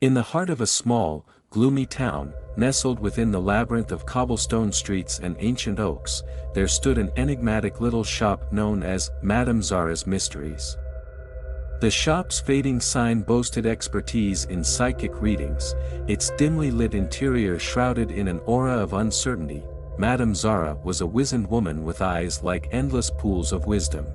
In the heart of a small, gloomy town, nestled within the labyrinth of cobblestone streets and ancient oaks, there stood an enigmatic little shop known as Madame Zara's Mysteries. The shop's fading sign boasted expertise in psychic readings, its dimly lit interior shrouded in an aura of uncertainty. Madame Zara was a wizened woman with eyes like endless pools of wisdom.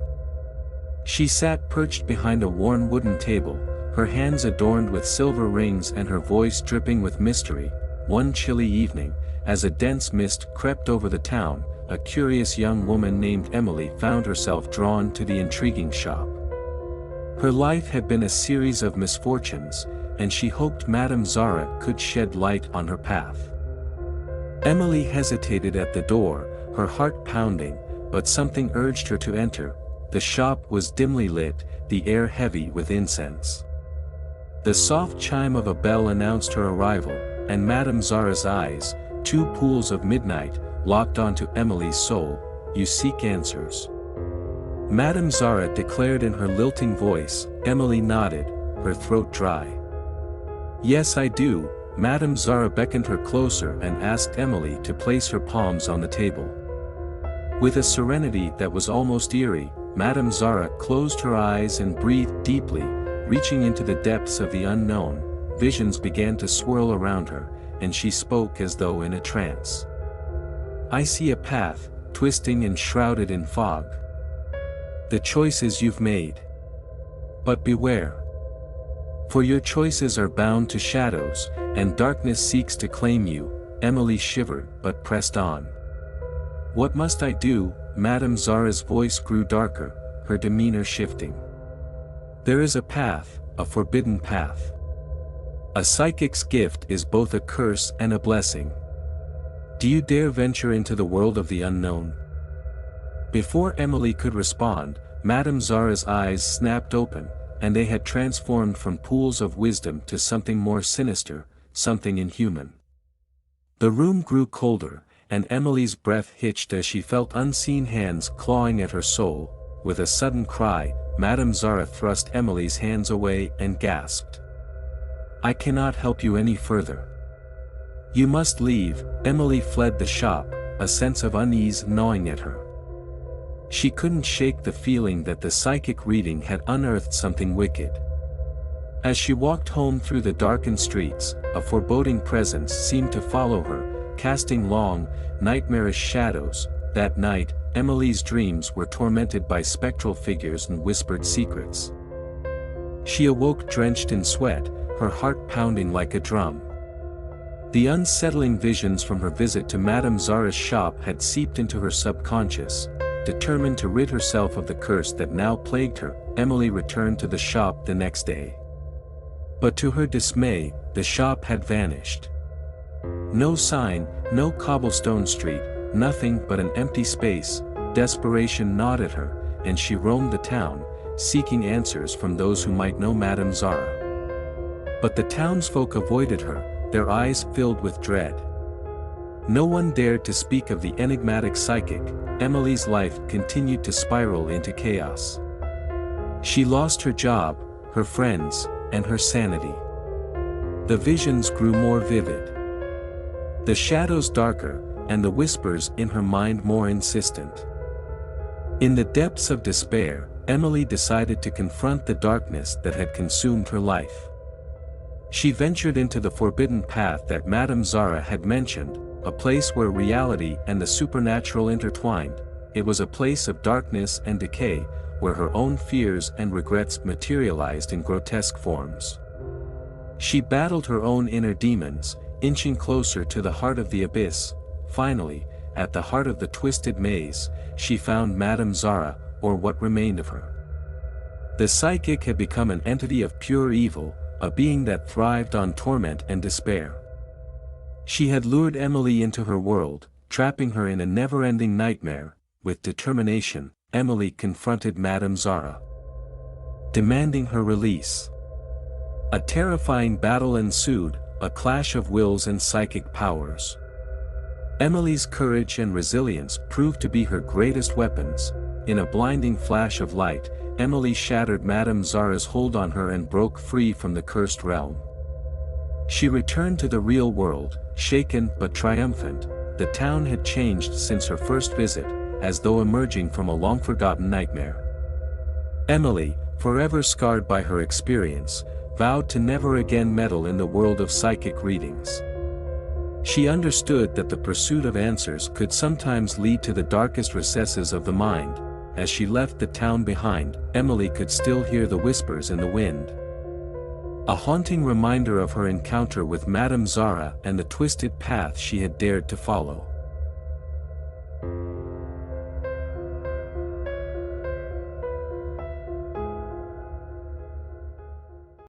She sat perched behind a worn wooden table, her hands adorned with silver rings and her voice dripping with mystery. One chilly evening, as a dense mist crept over the town, a curious young woman named Emily found herself drawn to the intriguing shop. Her life had been a series of misfortunes, and she hoped Madame Zara could shed light on her path. Emily hesitated at the door, her heart pounding, but something urged her to enter. The shop was dimly lit, the air heavy with incense. The soft chime of a bell announced her arrival, and Madame Zara's eyes, two pools of midnight, locked onto Emily's soul. "You seek answers?" Madame Zara declared in her lilting voice. Emily nodded, her throat dry. "Yes, I do." Madame Zara beckoned her closer and asked Emily to place her palms on the table. With a serenity that was almost eerie, Madame Zara closed her eyes and breathed deeply, reaching into the depths of the unknown. Visions began to swirl around her, and she spoke as though in a trance. "I see a path, twisting and shrouded in fog. The choices you've made. But beware. For your choices are bound to shadows, and darkness seeks to claim you." Emily shivered but pressed on. "What must I do?" Madame Zara's voice grew darker, her demeanor shifting. "There is a path, a forbidden path. A psychic's gift is both a curse and a blessing. Do you dare venture into the world of the unknown?" Before Emily could respond, Madame Zara's eyes snapped open, and they had transformed from pools of wisdom to something more sinister, something inhuman. The room grew colder, and Emily's breath hitched as she felt unseen hands clawing at her soul. With a sudden cry, Madame Zara thrust Emily's hands away and gasped. "I cannot help you any further. You must leave." Emily fled the shop, a sense of unease gnawing at her. She couldn't shake the feeling that the psychic reading had unearthed something wicked. As she walked home through the darkened streets, a foreboding presence seemed to follow her, casting long, nightmarish shadows. That night, Emily's dreams were tormented by spectral figures and whispered secrets. She awoke drenched in sweat, her heart pounding like a drum. The unsettling visions from her visit to Madame Zara's shop had seeped into her subconscious. Determined to rid herself of the curse that now plagued her, Emily returned to the shop the next day. But to her dismay, the shop had vanished. No sign, no cobblestone street, nothing but an empty space. Desperation gnawed at her, and she roamed the town, seeking answers from those who might know Madame Zara. But the townsfolk avoided her, their eyes filled with dread. No one dared to speak of the enigmatic psychic. Emily's life continued to spiral into chaos. She lost her job, her friends, and her sanity. The visions grew more vivid, the shadows darker, and the whispers in her mind more insistent. In the depths of despair, Emily decided to confront the darkness that had consumed her life. She ventured into the forbidden path that Madame Zara had mentioned, a place where reality and the supernatural intertwined. It was a place of darkness and decay, where her own fears and regrets materialized in grotesque forms. She battled her own inner demons, inching closer to the heart of the abyss. Finally, at the heart of the twisted maze, she found Madame Zara, or what remained of her. The psychic had become an entity of pure evil, a being that thrived on torment and despair. She had lured Emily into her world, trapping her in a never-ending nightmare. With determination, Emily confronted Madame Zara, demanding her release. A terrifying battle ensued, a clash of wills and psychic powers. Emily's courage and resilience proved to be her greatest weapons. In a blinding flash of light, Emily shattered Madame Zara's hold on her and broke free from the cursed realm. She returned to the real world, shaken but triumphant. The town had changed since her first visit, as though emerging from a long-forgotten nightmare. Emily, forever scarred by her experience, vowed to never again meddle in the world of psychic readings. She understood that the pursuit of answers could sometimes lead to the darkest recesses of the mind. As she left the town behind, Emily could still hear the whispers in the wind. A haunting reminder of her encounter with Madame Zara and the twisted path she had dared to follow.